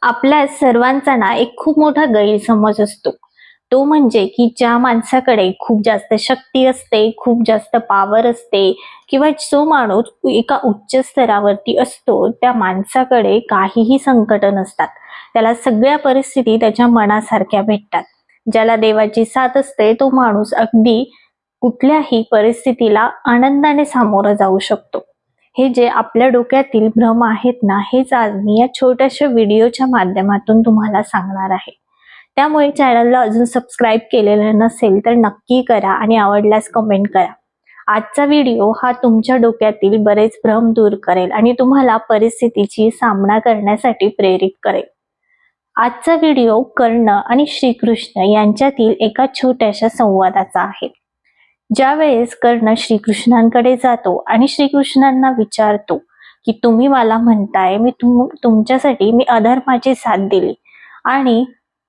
आपल्या सर्वांचा ना एक खूप मोठा गैरसमज असतो. तो म्हणजे की ज्या माणसाकडे खूप जास्त शक्ती असते, खूप जास्त पॉवर असते किंवा जो माणूस एका उच्च स्तरावरती असतो, त्या माणसाकडे काहीही संकट नसतात. त्याला सगळ्या परिस्थिती त्याच्या मनासारख्या भेटतात. ज्याला देवाची साथ असते तो माणूस अगदी कुठल्याही परिस्थितीला आनंदाने सामोरं जाऊ शकतो. हे जे आपल्या डोक्यातील भ्रम आहेत ना, हेच आज मी या छोट्याशा व्हिडिओच्या माध्यमातून तुम्हाला सांगणार आहे. त्यामुळे चॅनलला अजून सबस्क्राईब केलेलं नसेल तर नक्की करा आणि आवडल्यास कमेंट करा. आजचा व्हिडिओ हा तुमच्या डोक्यातील बरेच भ्रम दूर करेल आणि तुम्हाला परिस्थितीची सामना करण्यासाठी प्रेरित करेल. आजचा व्हिडिओ कर्ण आणि श्रीकृष्ण यांच्यातील एका छोट्याशा संवादाचा आहे. ज्या वेळेस कर्ण श्रीकृष्णांकडे जातो आणि श्रीकृष्णांना विचारतो की तुम्ही मला म्हणताय तुमच्यासाठी मी अधर्माची साथ दिली आणि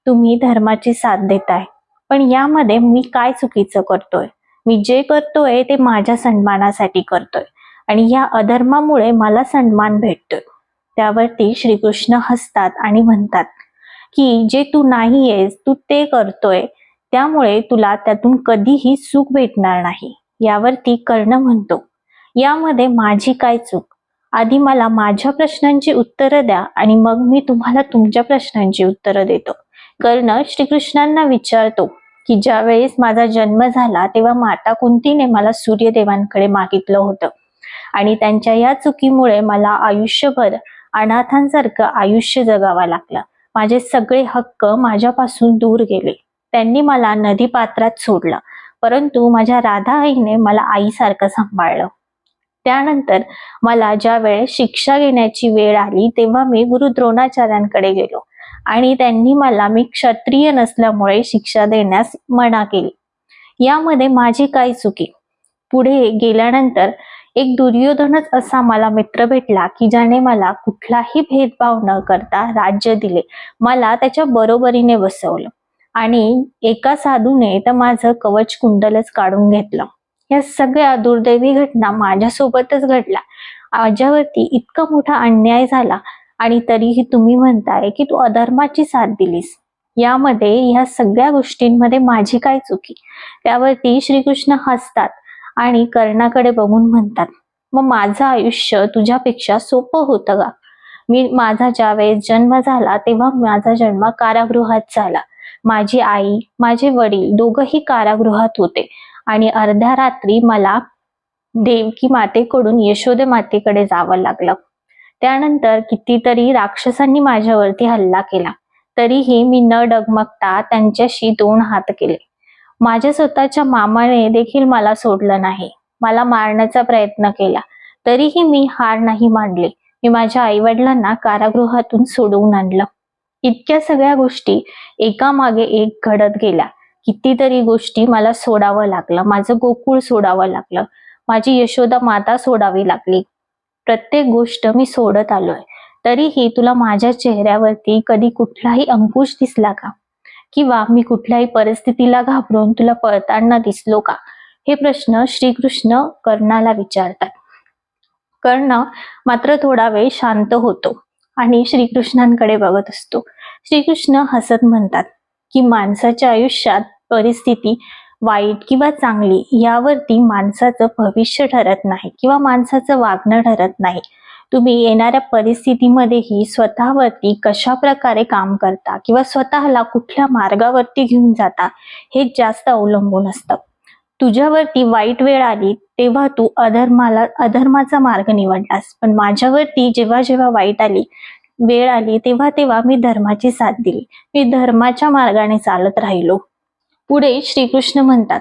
तुम्ही धर्माची साथ देताय, पण यामध्ये मी काय चुकीचं करतोय? मी जे करतोय ते माझ्या सन्मानासाठी करतोय आणि या अधर्मामुळे मला सन्मान भेटतोय. त्यावरती श्रीकृष्ण हसतात आणि म्हणतात की जे तू नाहीयेस तू ते करतोय, त्यामुळे तुला त्यातून कधीही सुख भेटणार नाही. यावरती कर्ण म्हणतो, यामध्ये माझी काय चूक? आधी मला माझ्या प्रश्नांची उत्तरं द्या आणि मग मी तुम्हाला तुमच्या प्रश्नांची उत्तरं देतो. कर्ण श्रीकृष्णांना विचारतो की ज्या वेळेस माझा जन्म झाला तेव्हा माता कुंतीने मला सूर्यदेवांकडे मागितलं होतं आणि त्यांच्या या चुकीमुळे मला आयुष्यभर अनाथांसारखं आयुष्य जगावं लागलं. माझे सगळे हक्क माझ्यापासून दूर गेले. त्यांनी मला नदी पात्रात सोडलं, परंतु माझ्या राधा आईने मला आईसारखं सांभाळलं. त्यानंतर मला ज्या वेळेस शिक्षा घेण्याची वेळ आली तेव्हा मी गुरु द्रोणाचार्यांकडे गेलो आणि त्यांनी मला मी क्षत्रिय नसल्यामुळे शिक्षा देण्यास मना केली. यामध्ये माझी काय चुकी? पुढे गेल्यानंतर एक दुर्योधनच असा मला मित्र भेटला की ज्याने मला कुठलाही भेदभाव न करता राज्य दिले, मला त्याच्या बरोबरीने बसवलं आणि एका साधूने तर माझं कवच कुंडलच काढून घेतलं. या सगळ्या दुर्दैवी घटना माझ्यासोबतच घडल्या. माझ्यावरती इतका मोठा अन्याय झाला आणि तरीही तुम्ही म्हणताय की तू अधर्माची साथ दिलीस. यामध्ये ह्या सगळ्या गोष्टींमध्ये माझी काय चुकी? त्यावरती श्रीकृष्ण हसतात आणि कर्णाकडे बघून म्हणतात, मग माझं आयुष्य तुझ्यापेक्षा सोपं होतं का? माझा ज्यावेळेस जन्म झाला तेव्हा माझा जन्म कारागृहात झाला. माझी आई, माझे वडील दोघंही कारागृहात होते आणि अर्ध्या रात्री मला देवकी मातेकडून यशोदे मातेकडे जावं लागलं. त्यानंतर कितीतरी राक्षसांनी माझ्यावरती हल्ला केला, तरीही मी न डगमगता त्यांच्याशी 2 हात केले. माझ्या स्वतःच्या मामाने देखील मला सोडलं नाही. मला मारण्याचा प्रयत्न केला, तरीही मी हार नाही मानली. मी माझ्या आई वडिलांना कारागृहातून सोडवून आणलं. इतक्या सगळ्या गोष्टी एकामागे एक घडत गेल्या. कितीतरी गोष्टी मला सोडावं लागलं. माझं गोकुळ सोडावं लागलं, माझी यशोदा माता सोडावी लागली. प्रत्येक गोष्ट मी सोडत आलोय, तरीही तुला माझ्या चेहऱ्यावरती कधी कुठलाही अंकुश दिसला का? किंवा मी कुठल्याही परिस्थितीला घाबरून तुला पळताना दिसलो का? हे प्रश्न श्रीकृष्ण कर्णाला विचारतात. कर्ण मात्र थोडा वेळ शांत होतो आणि श्रीकृष्णांकडे बघत असतो. श्रीकृष्ण हसत म्हणतात की माणसाच्या आयुष्यात परिस्थिती वाईट किंवा चांगली यावरती माणसाचं भविष्य ठरत नाही किंवा माणसाचं वागणं ठरत नाही. तुम्ही येणाऱ्या परिस्थितीमध्येही स्वतःवरती कशा प्रकारे काम करता किंवा स्वतःला कुठल्या मार्गावरती घेऊन जाता हे जास्त अवलंबून असतं. तुझ्यावरती वाईट वेळ आली तेव्हा तू अधर्माचा मार्ग निवडलास, पण माझ्यावरती जेव्हा जेव्हा वाईट वेळ आली तेव्हा मी धर्माची साथ दिली. मी धर्माच्या मार्गाने चालत राहिलो. पुढे श्रीकृष्ण म्हणतात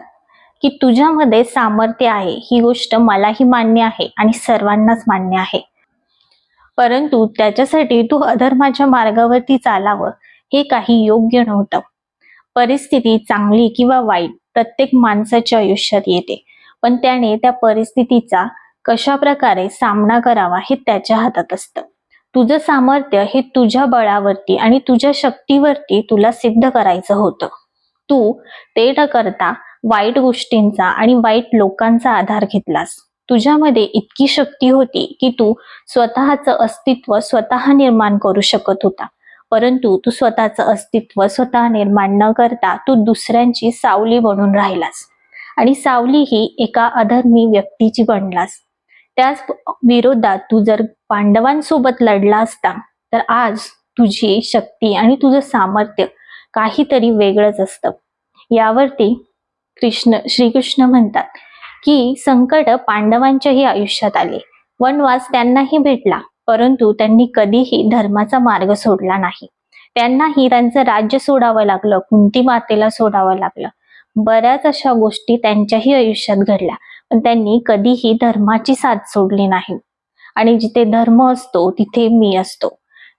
की तुझ्यामध्ये सामर्थ्य आहे, ही गोष्ट मलाही मान्य आहे आणि सर्वांनाच मान्य आहे, परंतु त्याच्यासाठी तू अधर्माच्या मार्गावरती चालावं हे काही योग्य नव्हतं. परिस्थिती चांगली किंवा वाईट प्रत्येक माणसाच्या आयुष्यात येते, पण त्याने त्या परिस्थितीचा कशा प्रकारे सामना करावा हे त्याच्या हातात असतं. तुझं सामर्थ्य हे तुझ्या बळावरती आणि तुझ्या शक्तीवरती तुला सिद्ध करायचं होतं. तू ते न करता वाईट गोष्टींचा आणि वाईट लोकांचा आधार घेतलास. तुझ्यामध्ये इतकी शक्ती होती की तू स्वतःचं अस्तित्व स्वतः निर्माण करू शकत होता, परंतु तू स्वतःचं अस्तित्व स्वतः निर्माण न करता तू दुसऱ्यांची सावली बनून राहिलास आणि सावली ही एका अधर्मी व्यक्तीची बनलास. त्याच विरोधात तू जर पांडवांसोबत लढला असता तर आज तुझी शक्ती आणि तुझं सामर्थ्य काहीतरी वेगळंच असतं. यावरती श्रीकृष्ण म्हणतात की संकट पांडवांच्याही आयुष्यात आले, वनवास त्यांनाही भेटला, परंतु त्यांनी कधीही धर्माचा मार्ग सोडला नाही. त्यांनाही त्यांचं राज्य सोडावं लागलं, कुंती मातेला सोडावं लागलं, बऱ्याच अशा गोष्टी त्यांच्याही आयुष्यात घडल्या, पण त्यांनी कधीही धर्माची साथ सोडली नाही. आणि जिथे धर्म असतो तिथे मी असतो,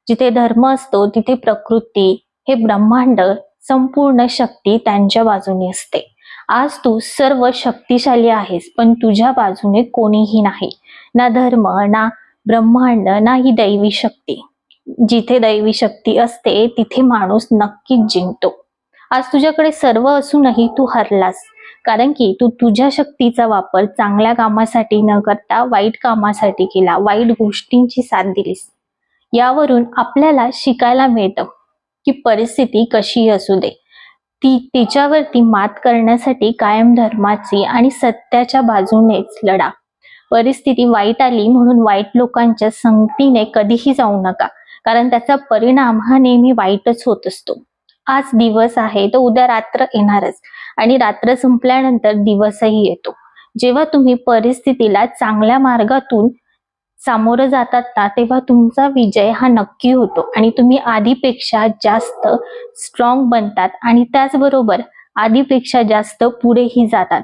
जिथे धर्म असतो तिथे प्रकृती, हे ब्रह्मांड, संपूर्ण शक्ती त्यांच्या बाजूने असते. आज तू सर्व शक्तिशाली आहेस, पण तुझ्या बाजूने कोणीही नाही, ना धर्म, ना ब्रह्मांड, ना ही दैवी शक्ती. जिथे दैवी शक्ती असते तिथे माणूस नक्कीच जिंकतो. आज तुझ्याकडे सर्व असूनही तू हरलास, कारण की तू तुझ्या शक्तीचा वापर चांगल्या कामासाठी न करता वाईट कामासाठी केला, वाईट गोष्टींची साथ दिलीस. यावरून आपल्याला शिकायला मिळतं की परिस्थिती कशीही असू दे, तिच्यावरती मात करण्यासाठी कायम धर्माची आणि सत्याच्या बाजूनेच लढा. परिस्थिती वाईट आली म्हणून वाईट लोकांच्या संगतीने कधीही जाऊ नका, कारण त्याचा परिणाम हा नेहमी वाईटच होत असतो. आज दिवस आहे तर उद्या रात्र येणारच, आणि रात्र संपल्यानंतर दिवसही येतो. जेव्हा तुम्ही परिस्थितीला चांगल्या मार्गातून सामोरं जातात ना, तेव्हा तुमचा विजय हा नक्की होतो आणि तुम्ही आधीपेक्षा जास्त स्ट्रॉंग बनतात आणि त्याचबरोबर आधीपेक्षा जास्त पुढेही जातात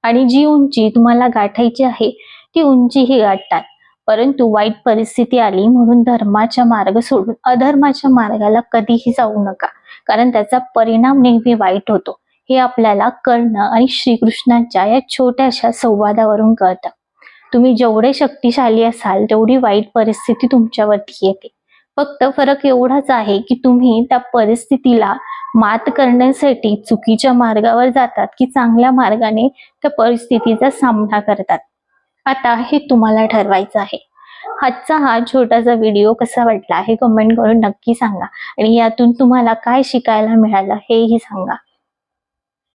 आणि जी उंची तुम्हाला गाठायची आहे ती उंचीही गाठतात. परंतु वाईट परिस्थिती आली म्हणून धर्माचा मार्ग सोडून अधर्माच्या मार्गाला कधीही जाऊ नका, कारण त्याचा परिणाम नेहमी वाईट होतो. हे आपल्याला कळणं आणि श्रीकृष्णांच्या या छोट्याशा संवादावरून कळतं. तुम्ही जेवढे शक्तिशाली असाल तेवढी वाईट परिस्थिती तुमच्यावरती येते. फक्त फरक एवढाच आहे की तुम्ही त्या परिस्थितीला मात करण्यासाठी चुकीच्या मार्गावर जातात की चांगल्या मार्गाने त्या परिस्थितीचा सामना करतात. आता हे तुम्हाला ठरवायचं आहे. आजचा हा छोटासा व्हिडिओ कसा वाटला हे कमेंट करून नक्की सांगा आणि यातून तुम्हाला काय शिकायला मिळालं हेही सांगा.